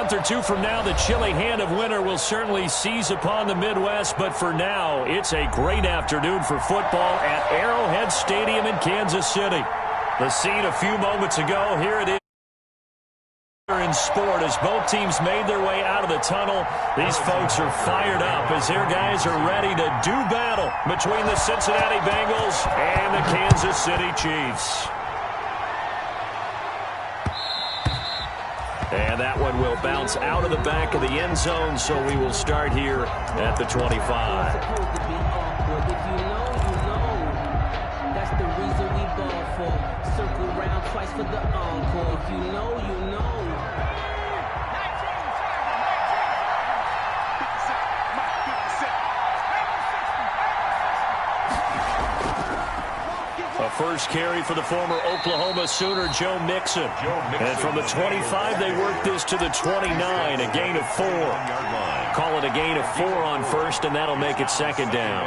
month or two from now, the chilly hand of winter will certainly seize upon the Midwest. But for now, it's a great afternoon for football at Arrowhead Stadium in Kansas City. The scene a few moments ago, here it is in sport as both teams made their way out of the tunnel. These folks are fired up as their guys are ready to do battle between the Cincinnati Bengals and the Kansas City Chiefs. And that one will bounce out of the back of the end zone, so we will start here at the 25. That's the reason we ball for. Circle round twice for the encore. If you know, you know. A first carry for the former Oklahoma Sooner, Joe Mixon. And from the 25, they work this to the 29, a gain of 4. Call it a gain of 4 on first, and that'll make it second down.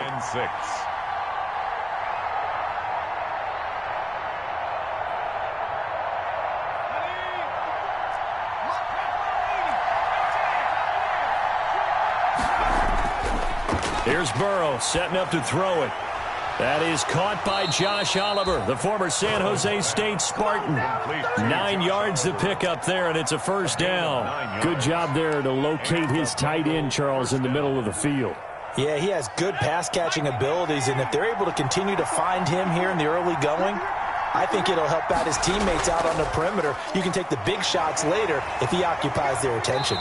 Here's Burrow setting up to throw it. That is caught by Josh Oliver, the former San Jose State Spartan. 9 yards to pick up there, and it's a first down. Good job there to locate his tight end, Charles, in the middle of the field. Yeah, he has good pass-catching abilities, and if they're able to continue to find him here in the early going, I think it'll help out his teammates out on the perimeter. You can take the big shots later if he occupies their attention.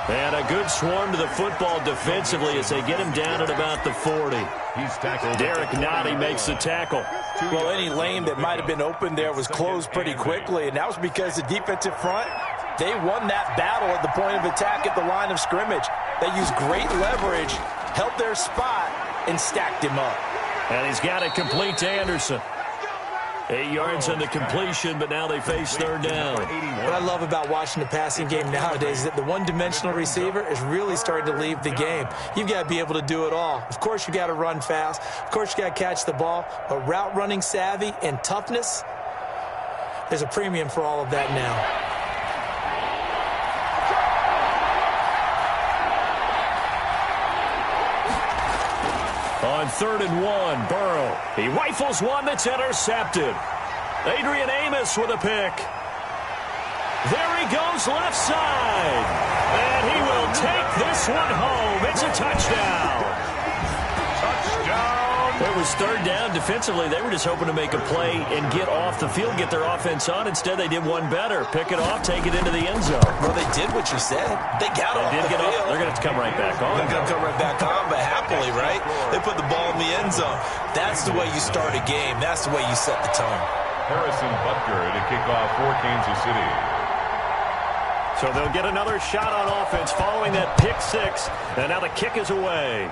And a good swarm to the football defensively as they get him down at about the 40. He's tackled. Derek Nottie makes the tackle. Well, any lane that might have been open there was closed pretty quickly, and that was because the defensive front, they won that battle at the point of attack at the line of scrimmage. They used great leverage, held their spot, and stacked him up. And he's got it complete to Anderson. 8 yards on the completion, but now they face third down. What I love about watching the passing game nowadays is that the one-dimensional receiver is really starting to leave the game. You've got to be able to do it all. Of course, you got to run fast. Of course, you got to catch the ball. But route running savvy and toughness, there's a premium for all of that now. On 3rd and 1, Burrow. He rifles one that's intercepted. Adrian Amos with a pick. There he goes left side. And he will take this one home. It's a touchdown. Touchdown. It was third down. Defensively, they were just hoping to make a play and get off the field, get their offense on. Instead, they did one better. Pick it off, take it into the end zone. Well, they did what you said. They got off the field. They're going to have to come right back on. They're going to come right back on, but happily, right? They put the ball in the end zone. That's the way you start a game. That's the way you set the tone. Harrison Butker to kick off for Kansas City. So they'll get another shot on offense following that pick six. And now the kick is away.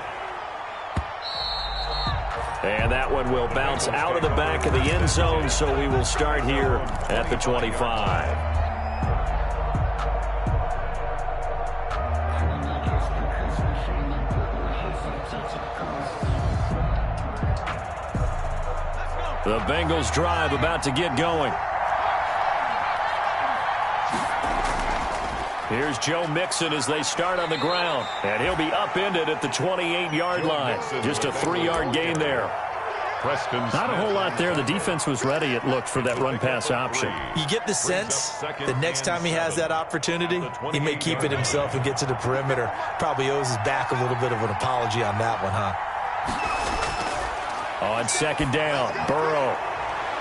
And that one will bounce out of the back of the end zone, so we will start here at the 25. The Bengals drive about to get going. Here's Joe Mixon as they start on the ground. And he'll be upended at the 28-yard line. Just a 3-yard gain there. Not a whole lot there. The defense was ready, it looked, for that run-pass option. You get the sense that next time he has that opportunity, he may keep it himself and get to the perimeter. Probably owes his back a little bit of an apology on that one, huh? On 2nd down, Burrow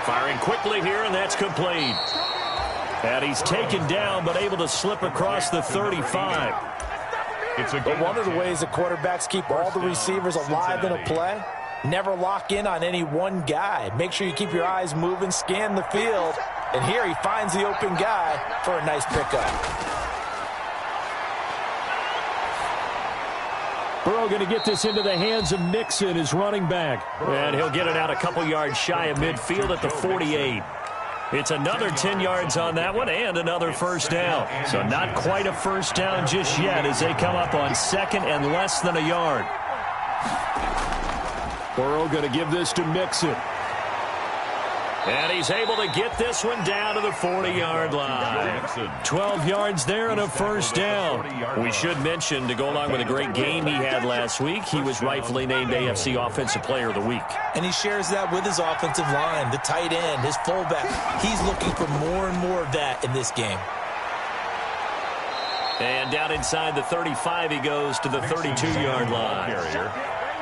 firing quickly here, and that's complete. And he's taken down, but able to slip across the 35. But one of the ways the quarterbacks keep all the receivers alive in a play, never lock in on any one guy. Make sure you keep your eyes moving, scan the field, and here he finds the open guy for a nice pickup. Burrow going to get this into the hands of Mixon, his running back. And he'll get it out a couple yards shy of midfield at the 48. It's another 10 yards on that one and another first down. So not quite a first down just yet as they come up on 2nd and less than a yard. Burrow going to give this to Mixon. And he's able to get this one down to the 40-yard line. 12 yards there and a first down. We should mention, to go along with a great game he had last week, he was rightfully named AFC Offensive Player of the Week. And he shares that with his offensive line, the tight end, his fullback. He's looking for more and more of that in this game. And down inside the 35, he goes to the 32-yard line.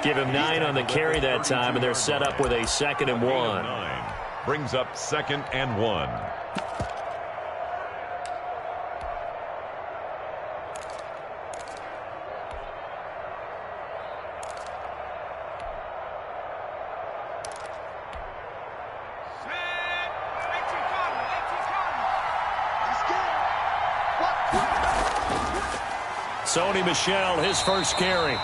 Give him 9 on the carry that time, and they're set up with a 2nd and 1. Brings up 2nd and 1. Sony Michel, his first carry.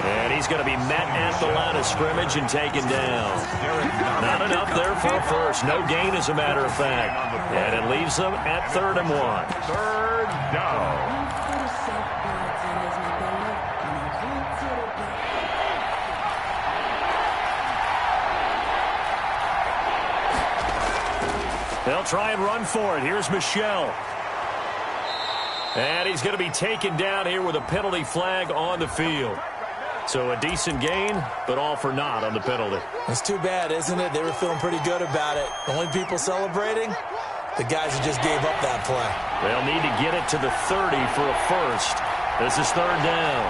And he's going to be met at the line of scrimmage and taken down. Not enough there for a first. No gain, as a matter of fact. And it leaves them at 3rd and 1. 3rd down. They'll try and run for it. Here's Michel. And he's going to be taken down here with a penalty flag on the field. So a decent gain, but all for naught on the penalty. It's too bad, isn't it? They were feeling pretty good about it. The only people celebrating, the guys who just gave up that play. They'll need to get it to the 30 for a first. This is 3rd down.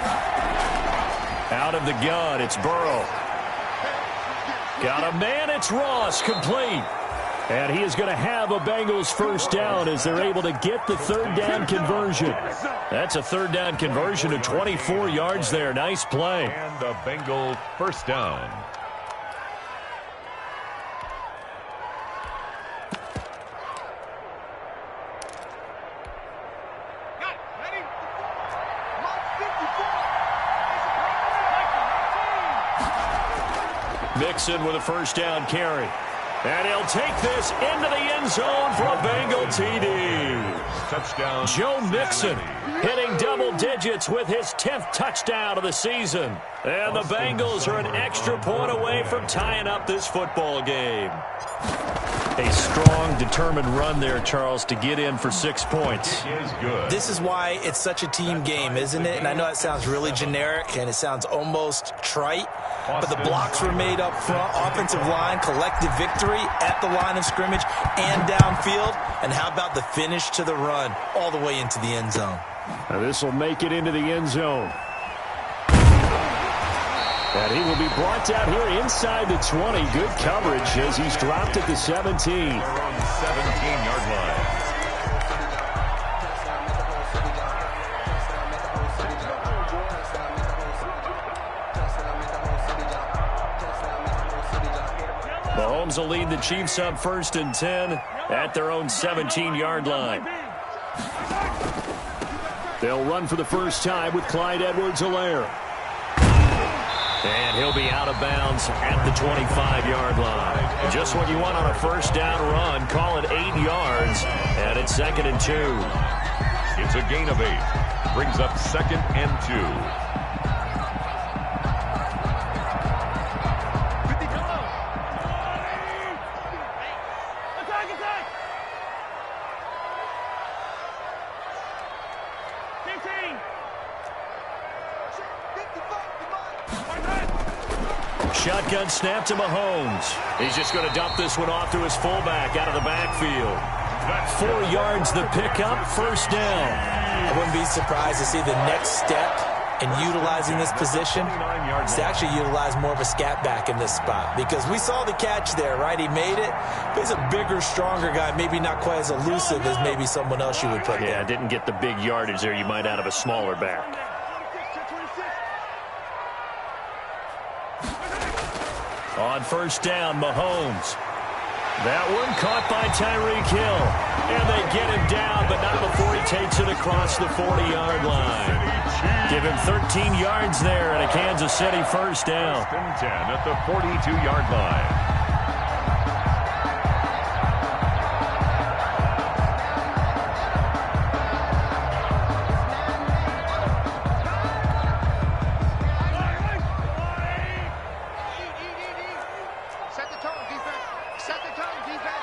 Out of the gun, it's Burrow. Got a man, it's Ross, complete. And he is going to have a Bengals first down as they're able to get the 3rd down conversion. That's a 3rd down conversion of 24 yards there. Nice play. And the Bengal first down. Mixon with a first down carry. And he'll take this into the end zone for a Bengal TD. Touchdown. Joe Mixon hitting double digits with his 10th touchdown of the season. And the Bengals are an extra point away from tying up this football game. A strong, determined run there, Charles, to get in for 6 points. This is why it's such a team game, isn't it? And I know it sounds really generic and it sounds almost trite, but the blocks were made up front, offensive line, collective victory at the line of scrimmage and downfield. And how about the finish to the run all the way into the end zone? Now this will make it into the end zone. And he will be brought down here inside the 20. Good coverage as he's dropped at the 17. 17-yard line. Mahomes will lead the Chiefs up 1st and 10 at their own 17-yard line. They'll run for the first time with Clyde Edwards-Helaire. And he'll be out of bounds at the 25-yard line. Just what you want on a first down run. Call it 8 yards. And it's 2nd and 2. It's a gain of 8. Brings up 2nd and 2. Shotgun snap to Mahomes. He's just going to dump this one off to his fullback out of the backfield. 4 yards the pickup, first down. I wouldn't be surprised to see the next step in utilizing this position is to actually utilize more of a scat back in this spot, because we saw the catch there, right? He made it, but he's a bigger, stronger guy, maybe not quite as elusive as maybe someone else you would put there. Yeah, didn't get the big yardage there you might out of a smaller back. On first down, Mahomes. That one caught by Tyreek Hill. And they get him down, but not before he takes it across the 40-yard line. Give him 13 yards there and a Kansas City first down. 10 at the 42-yard line. Set the tone, defense.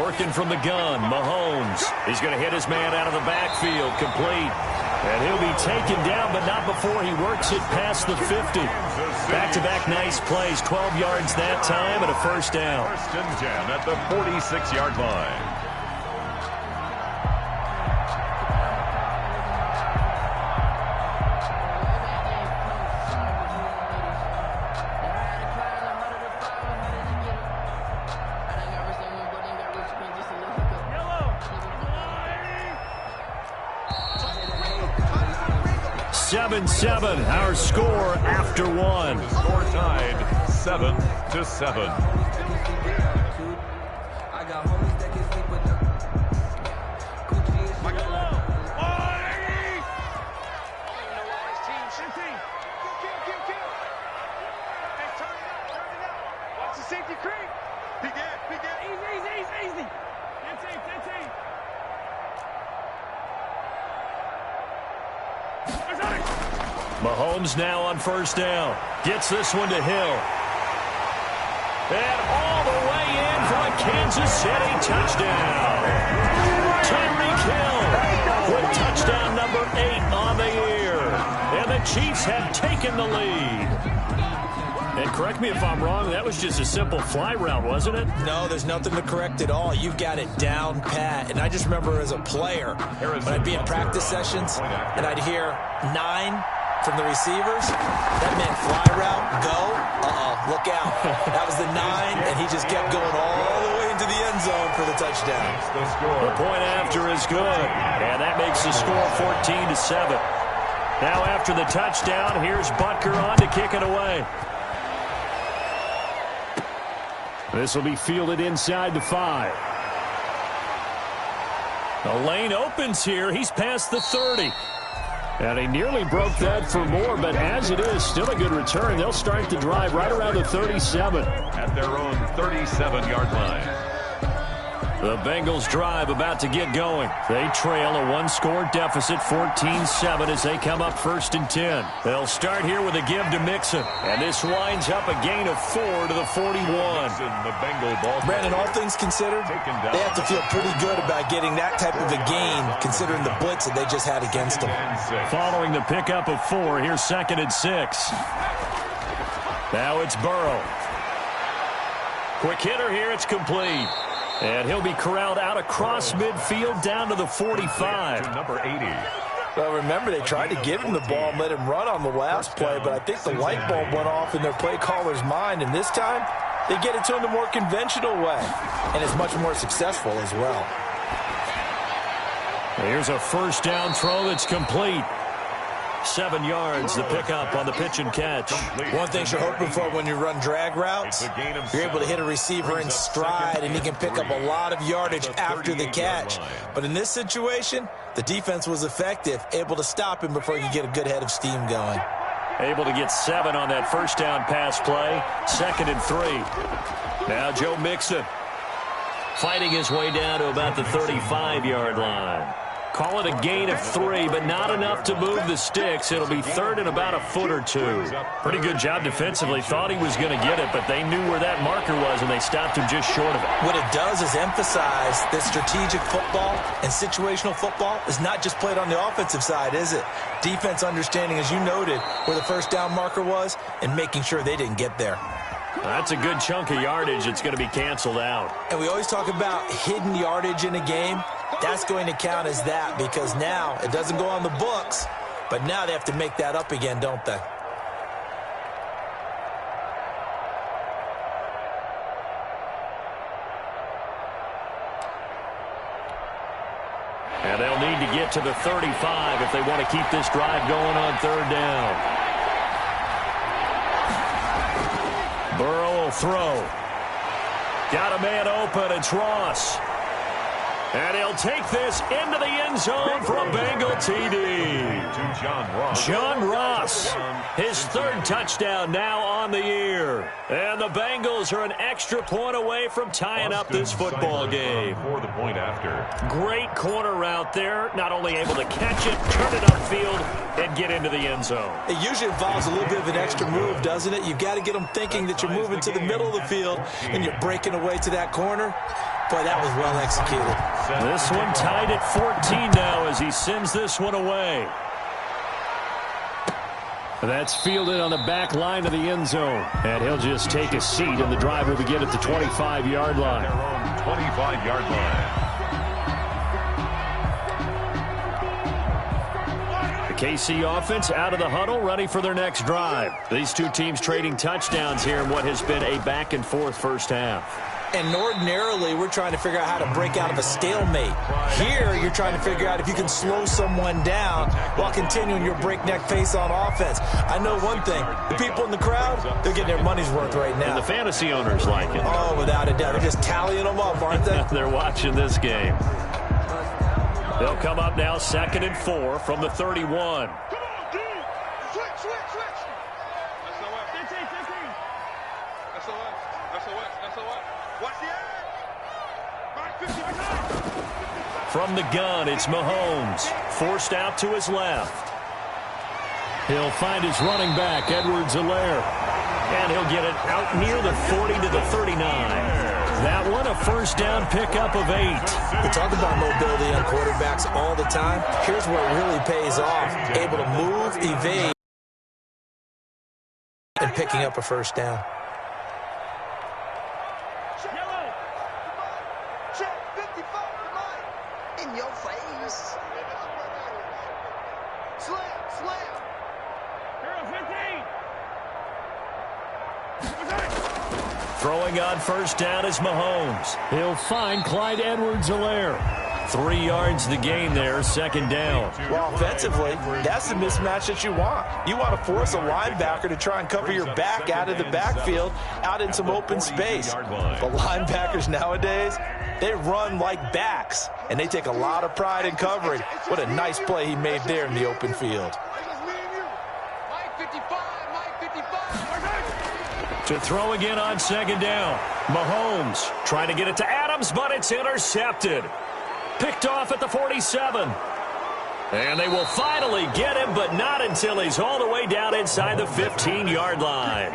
Working from the gun, Mahomes. He's going to hit his man out of the backfield, complete. And he'll be taken down, but not before he works it past the 50. Back-to-back nice plays, 12 yards that time and a first down. First and 10 at the 46-yard line. Our score after one. Score tied 7-7. Mahomes now on first down. Gets this one to Hill. And all the way in for a Kansas City touchdown. Tyreek Hill with touchdown number 8 on the year. And the Chiefs have taken the lead. And correct me if I'm wrong, that was just a simple fly route, wasn't it? No, there's nothing to correct at all. You've got it down pat. And I just remember as a player, when I'd be in practice sessions, and I'd hear 9 from the receivers, that meant fly route, go, look out. That was the 9, and he just kept going all the way into the end zone for the touchdown. The point after is good, and that makes the score 14-7. Now after the touchdown, here's Butker on to kick it away. This will be fielded inside the 5. The lane opens here. He's past the 30. And he nearly broke that for more, but as it is, still a good return. They'll start the drive right around the 37. At their own 37-yard line. The Bengals drive about to get going. They trail a 1-score deficit, 14-7, as they come up first and 10. They'll start here with a give to Mixon. And this winds up a gain of 4 to the 41. The Bengal ball. Brandon, all things considered, they have to feel pretty good about getting that type of a gain, considering the blitz that they just had against them. Following the pickup of 4, here's 2nd and 6. Now it's Burrow. Quick hitter here, it's complete. And he'll be corralled out across midfield down to the 45. To number 80. Well, remember, they tried to give him the ball and let him run on the last play, but I think the light bulb went off in their play caller's mind, and this time they get it to him the more conventional way, and it's much more successful as well. Here's a first down throw that's complete. 7 yards, the pickup on the pitch and catch. One thing you're hoping for when you run drag routes, you're able to hit a receiver in stride, and he can pick up a lot of yardage after the catch. But in this situation, the defense was effective, able to stop him before he could get a good head of steam going. Able to get 7 on that first down pass play. 2nd and 3. Now Joe Mixon fighting his way down to about the 35-yard line. Call it a gain of 3, but not enough to move the sticks. It'll be 3rd and about a foot or 2. Pretty good job defensively. Thought he was going to get it, but they knew where that marker was, and they stopped him just short of it. What it does is emphasize that strategic football and situational football is not just played on the offensive side, is it? Defense understanding, as you noted, where the first down marker was and making sure they didn't get there. That's a good chunk of yardage. It's going to be canceled out. And we always talk about hidden yardage in a game. That's going to count as that, because now it doesn't go on the books, but now they have to make that up again, don't they? And they'll need to get to the 35 if they want to keep this drive going on 3rd down. Burrow will throw. Got a man open. It's Ross. And he'll take this into the end zone for a Bengal TD. To John Ross. John Ross, his 3rd touchdown now on the year. And the Bengals are an extra point away from tying up this football game. For the point after. Great corner route there. Not only able to catch it, turn it upfield, and get into the end zone. It usually involves a little bit of an extra move, doesn't it? You've got to get them thinking that you're moving to the middle of the field and you're breaking away to that corner. Boy, that was well executed. This one tied at 14 now as he sends this one away. That's fielded on the back line of the end zone. And he'll just take a seat, and the drive will begin at the 25-yard line. Their own 25-yard line. The KC offense out of the huddle, ready for their next drive. These two teams trading touchdowns here in what has been a back-and-forth first half. And ordinarily, we're trying to figure out how to break out of a stalemate. Here, you're trying to figure out if you can slow someone down while continuing your breakneck pace on offense. I know one thing. The people in the crowd, they're getting their money's worth right now. And the fantasy owners like it. Oh, without a doubt. They're just tallying them up, aren't they? They're watching this game. They'll come up now 2nd and 4 from the 31. From the gun, it's Mahomes. Forced out to his left. He'll find his running back, Edwards-Helaire. And he'll get it out near the 40 to the 39. That one, a first down pickup of 8. We talk about mobility on quarterbacks all the time. Here's where it really pays off. Able to move, evade, and picking up a first down. Throwing on first down is Mahomes. He'll find Clyde Edwards-Helaire. 3 yards the gain there, 2nd down. Well, offensively, that's the mismatch that you want. You want to force a linebacker to try and cover your back out of the backfield, out in some open space. The linebackers nowadays, they run like backs, and they take a lot of pride in covering. What a nice play he made there in the open field. To throw again on 2nd down. Mahomes trying to get it to Adams, but it's intercepted. Picked off at the 47. And they will finally get him, but not until he's all the way down inside the 15-yard line.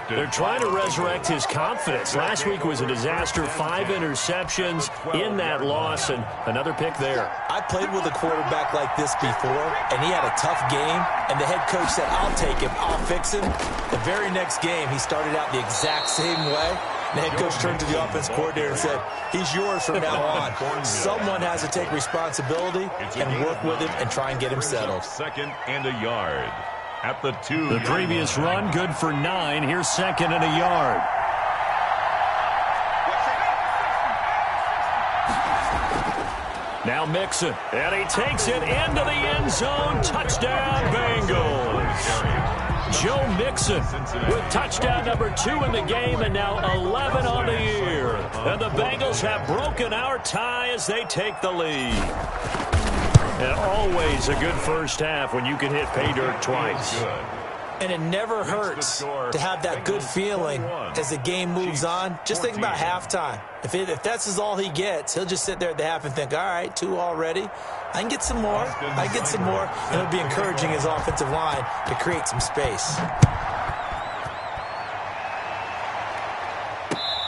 They're trying to resurrect his confidence. Last week was a disaster. 5 interceptions in that loss, and another pick there. I played with a quarterback like this before, and he had a tough game, and the head coach said, I'll take him, I'll fix him. The very next game, he started out the exact same way. The head coach turned to the offense coordinator and said, he's yours from now on. Someone has to take responsibility and work with him and try and get him settled. 2nd and a yard at the 2. The previous run, good for 9. Here's 2nd and a yard. Now Mixon, and he takes it into the end zone. Touchdown, Bengals. Joe Mixon with touchdown number 2 in the game, and now 11 on the year. And the Bengals have broken our tie as they take the lead. And always a good first half when you can hit pay dirt twice. And it never hurts to have that good feeling as the game moves on. Just think about halftime. If that's all he gets, he'll just sit there at the half and think, all right, 2 already. I can get some more. I can get some more. And he'll be encouraging his offensive line to create some space.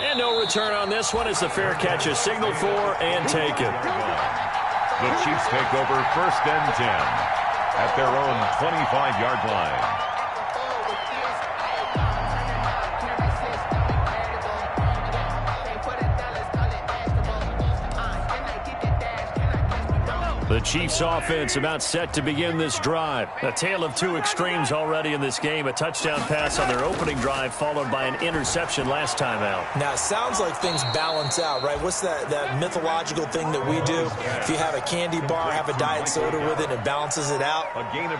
And no return on this one as the fair catch is signaled for and taken. The Chiefs take over 1st and 10 at their own 25-yard line. The Chiefs offense about set to begin this drive. A tale of 2 extremes already in this game. A touchdown pass on their opening drive followed by an interception last time out. Now, it sounds like things balance out, right? What's that mythological thing that we do? If you have a candy bar, have a diet soda with it, it balances it out.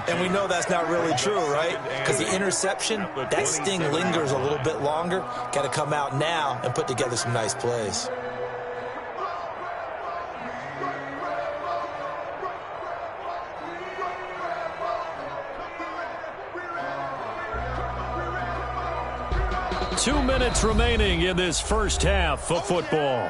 And we know that's not really true, right? Because the interception, that sting lingers a little bit longer. Got to come out now and put together some nice plays. Two minutes remaining in this first half of football.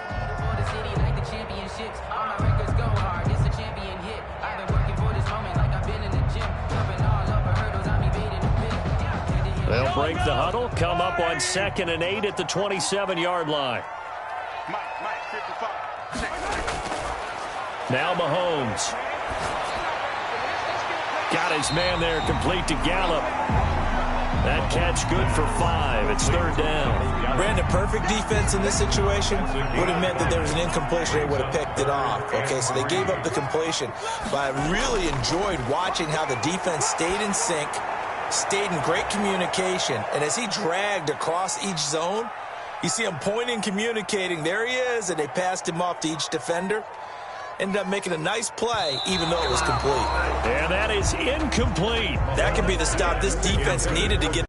They'll break the huddle, come up on 2nd and 8 at the 27-yard line. Mike, 55. Now Mahomes. Got his man there, complete to Gallup. That catch good for 5. It's third down. Brandon, perfect defense in this situation would have meant that there was an incompletion. They would have picked it off. Okay, so they gave up the completion. But I really enjoyed watching how the defense stayed in sync, stayed in great communication. And as he dragged across each zone, you see him pointing, communicating. There he is, and they passed him off to each defender. Ended up making a nice play, even though it was complete. And that is incomplete. That could be the stop this defense needed to get